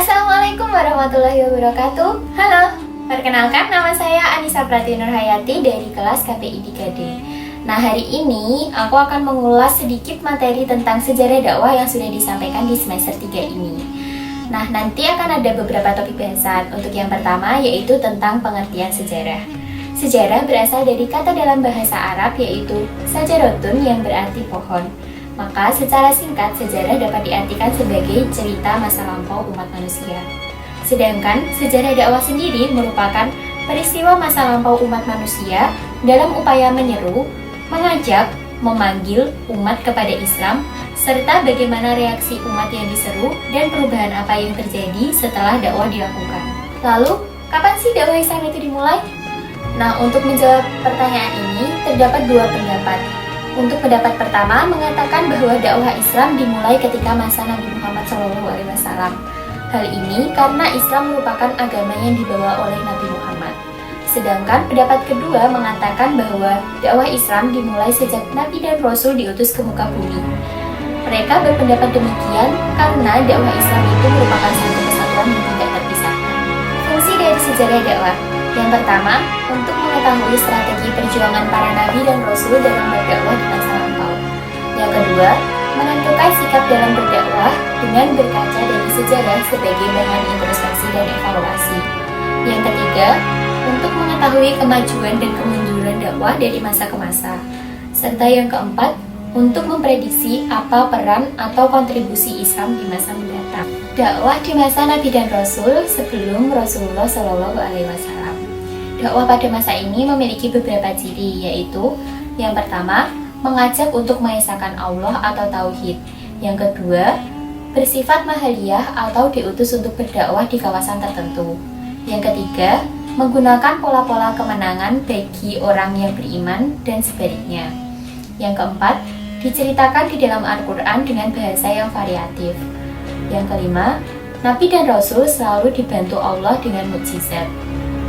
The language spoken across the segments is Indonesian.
Assalamualaikum warahmatullahi wabarakatuh. Halo, perkenalkan nama saya Anissa Prati Nurhayati dari kelas KPI 3D. Nah, hari ini aku akan mengulas sedikit materi tentang sejarah dakwah yang sudah disampaikan di semester 3 ini. Nah, nanti akan ada beberapa topik bahasan. Untuk yang pertama yaitu tentang pengertian sejarah. Sejarah berasal dari kata dalam bahasa Arab yaitu sajarotun yang berarti pohon. Maka secara singkat sejarah dapat diartikan sebagai cerita masa lampau umat manusia. Sedangkan sejarah dakwah sendiri merupakan peristiwa masa lampau umat manusia dalam upaya menyeru, mengajak, memanggil umat kepada Islam, serta bagaimana reaksi umat yang diseru dan perubahan apa yang terjadi setelah dakwah dilakukan. Lalu, kapan sih dakwah Islam itu dimulai? Nah, untuk menjawab pertanyaan ini, terdapat dua pendapat. Untuk pendapat pertama mengatakan bahwa dakwah Islam dimulai ketika masa Nabi Muhammad SAW. Hal ini karena Islam merupakan agama yang dibawa oleh Nabi Muhammad. Sedangkan pendapat kedua mengatakan bahwa dakwah Islam dimulai sejak Nabi dan Rasul diutus ke muka bumi. Mereka berpendapat demikian karena dakwah Islam itu merupakan satu kesatuan yang tidak terpisahkan. Fungsi dari sejarah dakwah yang pertama, untuk mengetahui strategi perjuangan para nabi dan rasul dalam berdakwah di masa lampau. Yang kedua, menentukan sikap dalam berdakwah dengan berkaca dari sejarah sebagai bahan introspeksi dan evaluasi. Yang ketiga, untuk mengetahui kemajuan dan kemunduran dakwah dari masa ke masa. Serta yang keempat, untuk memprediksi apa peran atau kontribusi Islam di masa mendatang. Dakwah di masa Nabi dan Rasul sebelum Rasulullah SAW. Dakwah pada masa ini memiliki beberapa ciri, yaitu yang pertama, mengajak untuk mengesahkan Allah atau tauhid. Yang kedua, bersifat mahaliyah atau diutus untuk berdakwah di kawasan tertentu. Yang ketiga, menggunakan pola-pola kemenangan bagi orang yang beriman dan sebaliknya. Yang keempat, diceritakan di dalam Al-Quran dengan bahasa yang variatif. Yang kelima, Nabi dan Rasul selalu dibantu Allah dengan mukjizat.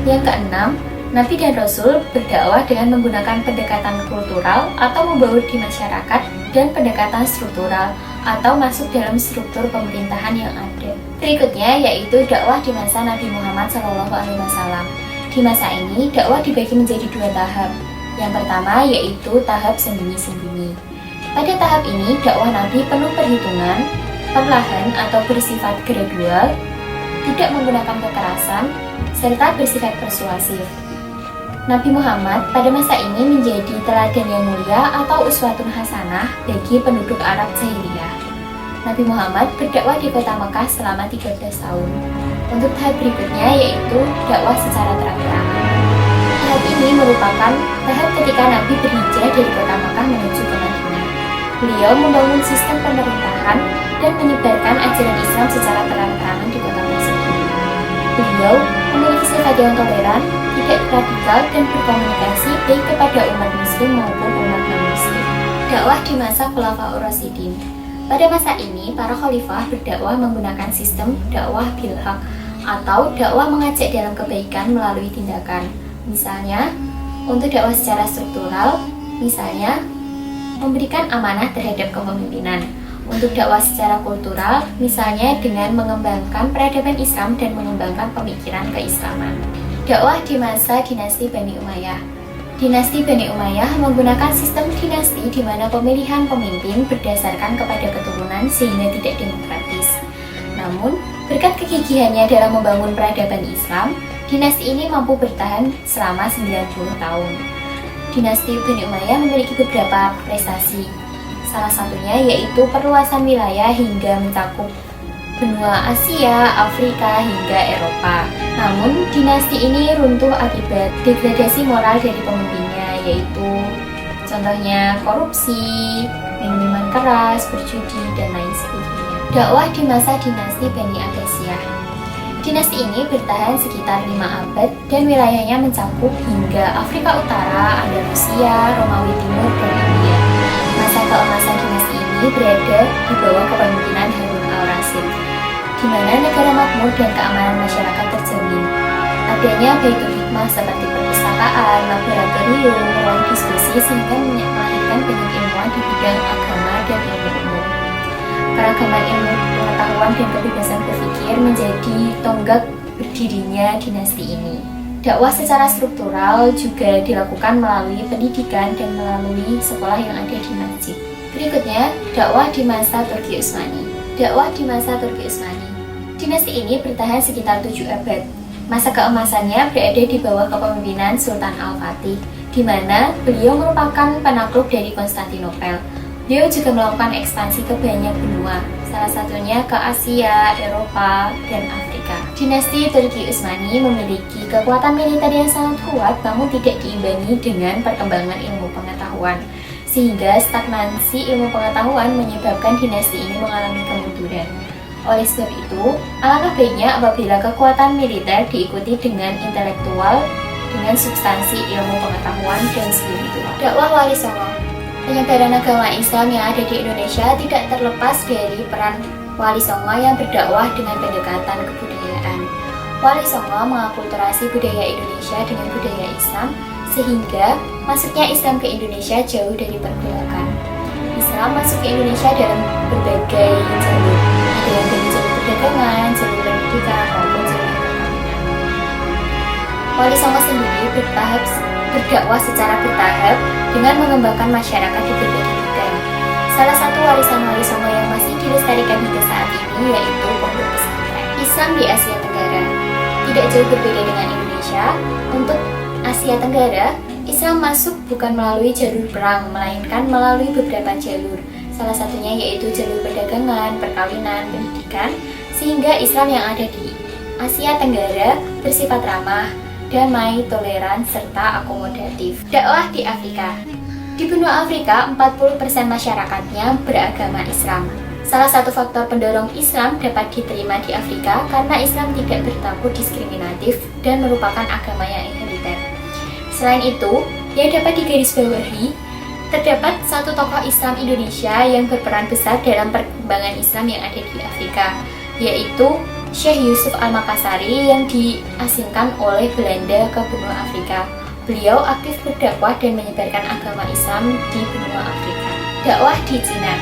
Yang keenam, Nabi dan Rasul berdakwah dengan menggunakan pendekatan kultural atau membaur di masyarakat dan pendekatan struktural atau masuk dalam struktur pemerintahan yang ada. Berikutnya yaitu dakwah di masa Nabi Muhammad SAW. Di masa ini, dakwah dibagi menjadi dua tahap. Yang pertama yaitu tahap sembunyi-sembunyi. Pada tahap ini, dakwah Nabi penuh perhitungan, perlahan atau bersifat gradual, tidak menggunakan kekerasan, serta bersifat persuasif. Nabi Muhammad pada masa ini menjadi teladan yang mulia atau uswatun hasanah bagi penduduk Arab jahiliyah. Nabi Muhammad berdakwah di kota Mekah selama 13 tahun. Untuk tahap berikutnya yaitu dakwah secara terang-terangan. Tahap ini merupakan tahap ketika Nabi berhijrah dari kota Mekah menuju ke Madinah. Beliau membangun sistem pemerintahan dan menyebarkan ajaran Islam secara terang-terangan di kota tersebut. Beliau memiliki sifat yang toleran, tidak radikal, dan berkomunikasi baik kepada umat muslim maupun umat non-muslim. Dakwah di masa Khulafaur Rasyidin. Pada masa ini, para khalifah berdakwah menggunakan sistem dakwah bil haq atau dakwah mengajak dalam kebaikan melalui tindakan. Misalnya, untuk dakwah secara struktural, misalnya memberikan amanah terhadap kepemimpinan. Untuk dakwah secara kultural, misalnya dengan mengembangkan peradaban Islam dan mengembangkan pemikiran keislaman. Dakwah di masa dinasti Bani Umayyah. Dinasti Bani Umayyah menggunakan sistem dinasti di mana pemilihan pemimpin berdasarkan kepada keturunan sehingga tidak demokratis. Namun, berkat kegigihannya dalam membangun peradaban Islam, dinasti ini mampu bertahan selama 90 tahun. Dinasti Bani Umayyah memiliki beberapa prestasi. Salah satunya yaitu perluasan wilayah hingga mencakup benua Asia, Afrika, hingga Eropa. Namun, dinasti ini runtuh akibat degradasi moral dari pemimpinnya, yaitu contohnya korupsi, minuman keras, berjudi, dan lain sebagainya. Dakwah di masa dinasti Bani Abbasiyah. Dinasti ini bertahan sekitar 5 abad dan wilayahnya mencakup hingga Afrika Utara, Andalusia, Romawi Timur, dan India. Masa keemasan dinasti ini berada di bawah kepemimpinan Harun al-Rasyid, di mana negara makmur dan keamanan masyarakat terjamin. Adanya baitul hikmah seperti perpustakaan, laboratorium, ruang diskusi sehingga melahirkan banyak ilmuwan di bidang agama dan ilmu umum. keragaman ilmu pengetahuan dan kebebasan berpikir menjadi tonggak berdirinya dinasti ini. Dakwah secara struktural juga dilakukan melalui pendidikan dan melalui sekolah yang ada di masjid. Berikutnya, dakwah di masa Turki Utsmani. Dakwah di masa Turki Utsmani. Dinasti ini bertahan sekitar 7 abad. Masa keemasannya berada di bawah kepemimpinan Sultan Al-Fatih, di mana beliau merupakan penakluk dari Konstantinopel. Beliau juga melakukan ekspansi ke banyak benua, salah satunya ke Asia, Eropa, dan Afrika. Dinasti Turki Utsmani memiliki kekuatan militer yang sangat kuat, namun tidak diimbangi dengan perkembangan ilmu pengetahuan, sehingga stagnansi ilmu pengetahuan menyebabkan dinasti ini mengalami kemunduran. Oleh sebab itu, alangkah baiknya apabila kekuatan militer diikuti dengan intelektual, dengan substansi ilmu pengetahuan dan spiritual. Dakwah Wali Songo. Penyebaran agama Islam yang ada di Indonesia tidak terlepas dari peran Wali Songo yang berdakwah dengan pendekatan kebudayaan. Wali Songo mengakulturasi budaya Indonesia dengan budaya Islam, sehingga masuknya Islam ke Indonesia jauh dari pergolakan. Islam masuk ke Indonesia dalam berbagai jalur, ada yang dari jalur perdagangan, jalur pendidikan, maupun jalur perkawinan. Wali Songo sendiri berdakwah secara bertahap dengan mengembangkan masyarakat di berbagai bidang. Salah satu warisan Wali Songo yang masih dilestarikan hingga saat ini yaitu pondok pesantren. Islam di Asia Tenggara tidak jauh berbeda dengan Indonesia. Untuk Asia Tenggara, Islam masuk bukan melalui jalur perang, melainkan melalui beberapa jalur. Salah satunya yaitu jalur perdagangan, perkawinan, pendidikan, sehingga Islam yang ada di Asia Tenggara bersifat ramah, damai, toleran, serta akomodatif. Dakwah di Afrika. Di benua Afrika, 40% masyarakatnya beragama Islam. Salah satu faktor pendorong Islam dapat diterima di Afrika karena Islam tidak berlaku diskriminatif dan merupakan agama yang egaliter. Selain itu, yang dapat digarisbawahi, terdapat satu tokoh Islam Indonesia yang berperan besar dalam perkembangan Islam yang ada di Afrika, yaitu Syekh Yusuf Al-Makassari yang diasingkan oleh Belanda ke benua Afrika. Beliau aktif berdakwah dan menyebarkan agama Islam di benua Afrika. Dakwah di Cina.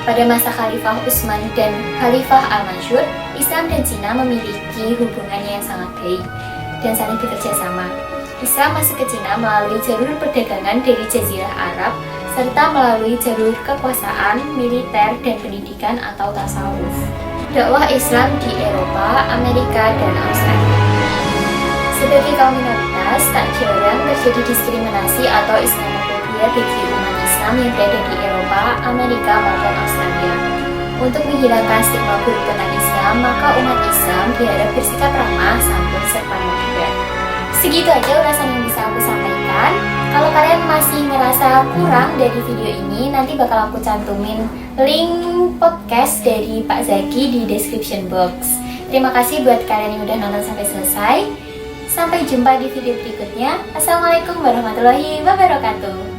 Pada masa Khalifah Utsman dan Khalifah Al-Mansur, Islam dan Cina memiliki hubungannya yang sangat baik dan saling bekerja sama. Islam masuk ke Cina melalui jalur perdagangan dari Jazirah Arab, serta melalui jalur kekuasaan, militer, dan pendidikan atau tasawuf. Dakwah Islam di Eropa, Amerika, dan Australia. Sebagai kaum minoritas, tak jarang terjadi diskriminasi atau Islamofobia bagi umat Islam yang berada di Eropa, Amerika, maupun Australia. Untuk menghilangkan stigma buruk tentang Islam, maka umat Islam diharap bersikap ramah, santun, serta moderat. Segitu aja ulasan yang bisa aku sampaikan. Kalau kalian masih ngerasa kurang dari video ini, nanti bakal aku cantumin link podcast dari Pak Zaki di description box. Terima kasih buat kalian yang udah nonton sampai selesai. Sampai jumpa di video berikutnya. Assalamualaikum warahmatullahi wabarakatuh.